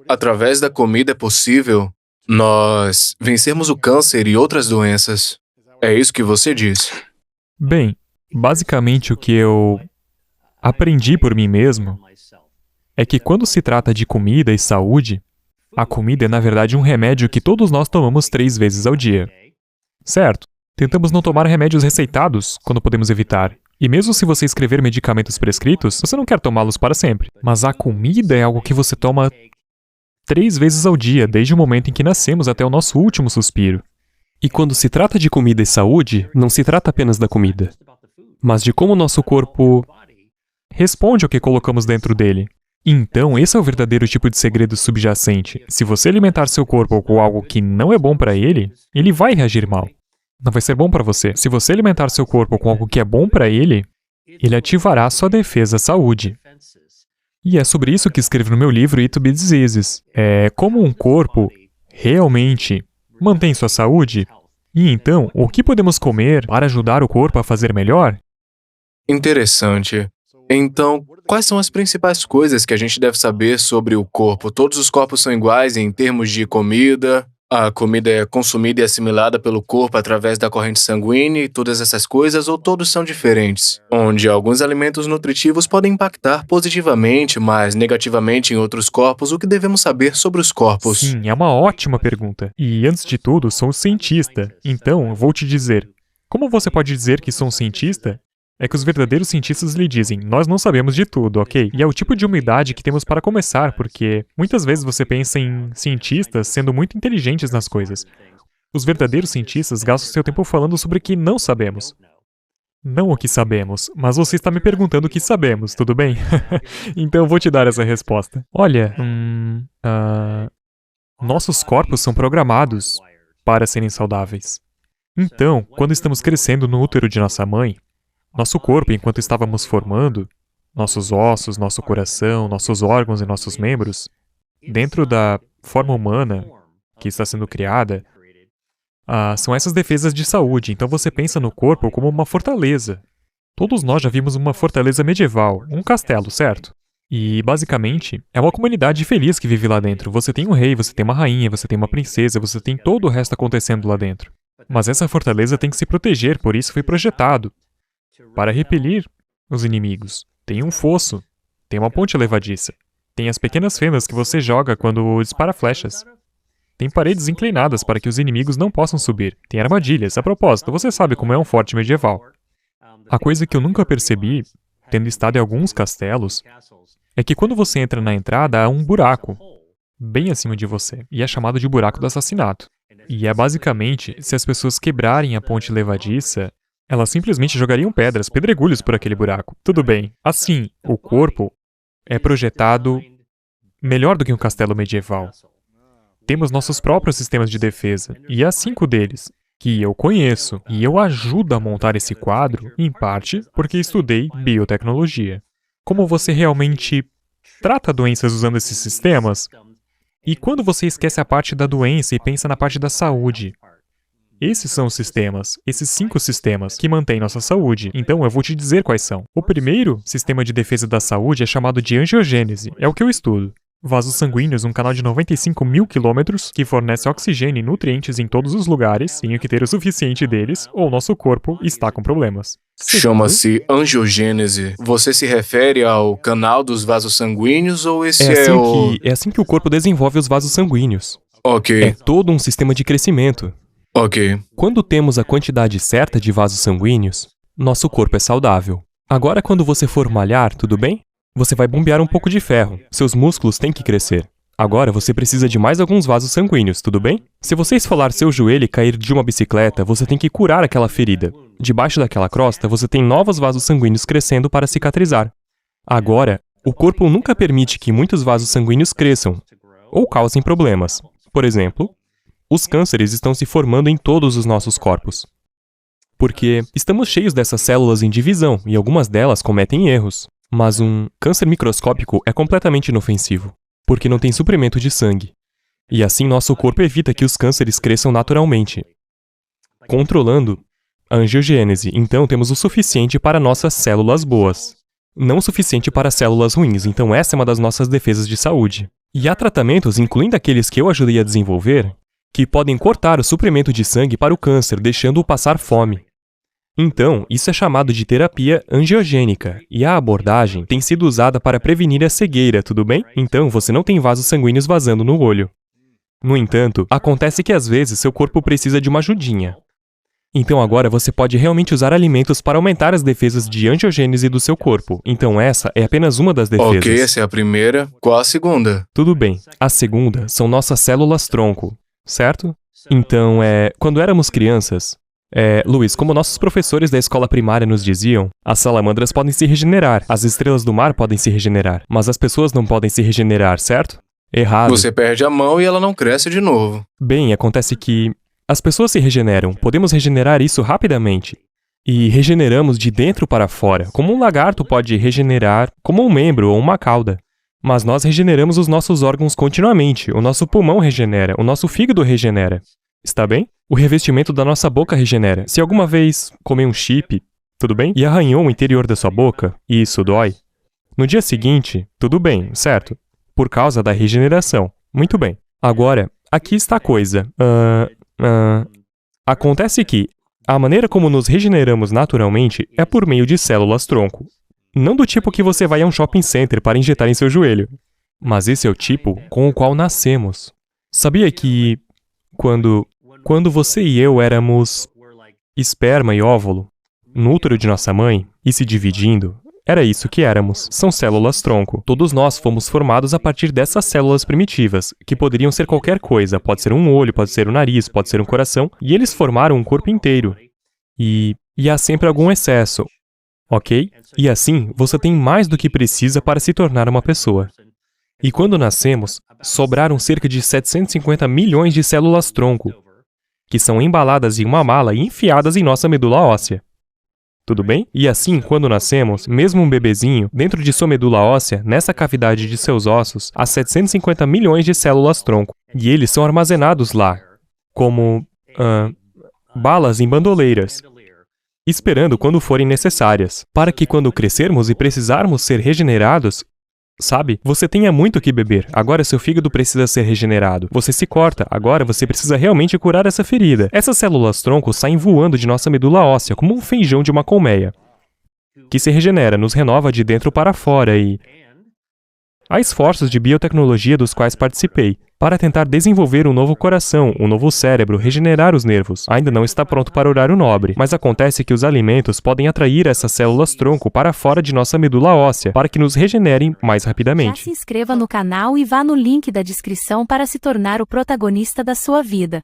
através da comida é possível nós vencermos o câncer e outras doenças. É isso que você diz. Bem, basicamente o que eu aprendi por mim mesmo é que quando se trata de comida e saúde, a comida é na verdade um remédio que todos nós tomamos 3 vezes ao dia. Certo? Tentamos não tomar remédios receitados quando podemos evitar. E mesmo se você escrever medicamentos prescritos, você não quer tomá-los para sempre. Mas a comida é algo que você toma 3 vezes ao dia, desde o momento em que nascemos até o nosso último suspiro. E quando se trata de comida e saúde, não se trata apenas da comida, mas de como o nosso corpo responde ao que colocamos dentro dele. Então, esse é o verdadeiro tipo de segredo subjacente. Se você alimentar seu corpo com algo que não é bom para ele, ele vai reagir mal. Não vai ser bom para você. Se você alimentar seu corpo com algo que é bom para ele ativará sua defesa à saúde. E é sobre isso que escrevo no meu livro It to Be Diseases. É como um corpo realmente mantém sua saúde. E então, o que podemos comer para ajudar o corpo a fazer melhor? Interessante. Então, quais são as principais coisas que a gente deve saber sobre o corpo? Todos os corpos são iguais em termos de comida? A comida é consumida e assimilada pelo corpo através da corrente sanguínea e todas essas coisas, ou todos são diferentes? Onde alguns alimentos nutritivos podem impactar positivamente, mas negativamente em outros corpos, o que devemos saber sobre os corpos? Sim, é uma ótima pergunta. E antes de tudo, sou um cientista. Então, vou te dizer. Como você pode dizer que sou um cientista? É que os verdadeiros cientistas lhe dizem, nós não sabemos de tudo, ok? E é o tipo de humildade que temos para começar, porque muitas vezes você pensa em cientistas sendo muito inteligentes nas coisas. Os verdadeiros cientistas gastam seu tempo falando sobre o que não sabemos. Não o que sabemos, mas você está me perguntando o que sabemos, tudo bem? Então eu vou te dar essa resposta. Olha, nossos corpos são programados para serem saudáveis. Então, quando estamos crescendo no útero de nossa mãe, nosso corpo, enquanto estávamos formando, nossos ossos, nosso coração, nossos órgãos e nossos membros, dentro da forma humana que está sendo criada, são essas defesas de saúde. Então você pensa no corpo como uma fortaleza. Todos nós já vimos uma fortaleza medieval, um castelo, certo? E, basicamente, é uma comunidade feliz que vive lá dentro. Você tem um rei, você tem uma rainha, você tem uma princesa, você tem todo o resto acontecendo lá dentro. Mas essa fortaleza tem que se proteger, por isso foi projetado para repelir os inimigos. Tem um fosso, tem uma ponte levadiça, tem as pequenas fendas que você joga quando dispara flechas. Tem paredes inclinadas para que os inimigos não possam subir. Tem armadilhas. A propósito, você sabe como é um forte medieval. A coisa que eu nunca percebi, tendo estado em alguns castelos, é que quando você entra na entrada, há um buraco bem acima de você, e é chamado de buraco do assassinato. E é basicamente, se as pessoas quebrarem a ponte levadiça, elas simplesmente jogariam pedras, pedregulhos por aquele buraco. Tudo bem. Assim, o corpo é projetado melhor do que um castelo medieval. Temos nossos próprios sistemas de defesa, e há 5 deles, que eu conheço, e eu ajudo a montar esse quadro, em parte, porque estudei biotecnologia. Como você realmente trata doenças usando esses sistemas? E quando você esquece a parte da doença e pensa na parte da saúde? Esses são os sistemas, esses 5 sistemas que mantêm nossa saúde. Então eu vou te dizer quais são. O primeiro sistema de defesa da saúde é chamado de angiogênese, é o que eu estudo. Vasos sanguíneos, um canal de 95 mil quilômetros que fornece oxigênio e nutrientes em todos os lugares, tenho que ter o suficiente deles, ou nosso corpo está com problemas. Chama-se angiogênese. Você se refere ao canal dos vasos sanguíneos ou esse É assim que o corpo desenvolve os vasos sanguíneos. Ok. É todo um sistema de crescimento. Ok. Quando temos a quantidade certa de vasos sanguíneos, nosso corpo é saudável. Agora, quando você for malhar, tudo bem? Você vai bombear um pouco de ferro. Seus músculos têm que crescer. Agora, você precisa de mais alguns vasos sanguíneos, tudo bem? Se você esfolar seu joelho e cair de uma bicicleta, você tem que curar aquela ferida. Debaixo daquela crosta, você tem novos vasos sanguíneos crescendo para cicatrizar. Agora, o corpo nunca permite que muitos vasos sanguíneos cresçam ou causem problemas. Por exemplo, os cânceres estão se formando em todos os nossos corpos. Porque estamos cheios dessas células em divisão e algumas delas cometem erros. Mas um câncer microscópico é completamente inofensivo, porque não tem suprimento de sangue. E assim nosso corpo evita que os cânceres cresçam naturalmente. Controlando a angiogênese, então temos o suficiente para nossas células boas. Não o suficiente para células ruins, então essa é uma das nossas defesas de saúde. E há tratamentos, incluindo aqueles que eu ajudei a desenvolver, que podem cortar o suprimento de sangue para o câncer, deixando-o passar fome. Então, isso é chamado de terapia angiogênica, e a abordagem tem sido usada para prevenir a cegueira, tudo bem? Então, você não tem vasos sanguíneos vazando no olho. No entanto, acontece que às vezes seu corpo precisa de uma ajudinha. Então agora você pode realmente usar alimentos para aumentar as defesas de angiogênese do seu corpo. Então essa é apenas uma das defesas. Ok, essa é a primeira. Qual a segunda? Tudo bem. A segunda são nossas células-tronco, certo? Então, quando éramos crianças, Luiz, como nossos professores da escola primária nos diziam, as salamandras podem se regenerar, as estrelas do mar podem se regenerar, mas as pessoas não podem se regenerar, certo? Errado. Você perde a mão e ela não cresce de novo. Bem, acontece que as pessoas se regeneram, podemos regenerar isso rapidamente. E regeneramos de dentro para fora, como um lagarto pode regenerar como um membro ou uma cauda. Mas nós regeneramos os nossos órgãos continuamente, o nosso pulmão regenera, o nosso fígado regenera. Está bem? O revestimento da nossa boca regenera. Se alguma vez comeu um chip, tudo bem? E arranhou o interior da sua boca, e isso dói. No dia seguinte, tudo bem, certo? Por causa da regeneração. Muito bem. Agora, aqui está a coisa. Acontece que a maneira como nos regeneramos naturalmente é por meio de células-tronco. Não do tipo que você vai a um shopping center para injetar em seu joelho. Mas esse é o tipo com o qual nascemos. Sabia que quando você e eu éramos esperma e óvulo, no útero de nossa mãe, e se dividindo, era isso que éramos. São células-tronco. Todos nós fomos formados a partir dessas células primitivas, que poderiam ser qualquer coisa. Pode ser um olho, pode ser um nariz, pode ser um coração. E eles formaram um corpo inteiro. E há sempre algum excesso. Ok? E assim, você tem mais do que precisa para se tornar uma pessoa. E quando nascemos, sobraram cerca de 750 milhões de células-tronco, que são embaladas em uma mala e enfiadas em nossa medula óssea. Tudo bem? E assim, quando nascemos, mesmo um bebezinho, dentro de sua medula óssea, nessa cavidade de seus ossos, há 750 milhões de células-tronco. E eles são armazenados lá, como balas em bandoleiras, esperando quando forem necessárias, para que quando crescermos e precisarmos ser regenerados, sabe, você tenha muito o que beber. Agora seu fígado precisa ser regenerado. Você se corta. Agora você precisa realmente curar essa ferida. Essas células-tronco saem voando de nossa medula óssea, como um feijão de uma colmeia, que se regenera, nos renova de dentro para fora e... Há esforços de biotecnologia dos quais participei, para tentar desenvolver um novo coração, um novo cérebro, regenerar os nervos. Ainda não está pronto para horário nobre, mas acontece que os alimentos podem atrair essas células-tronco para fora de nossa medula óssea, para que nos regenerem mais rapidamente. Já se inscreva no canal e vá no link da descrição para se tornar o protagonista da sua vida.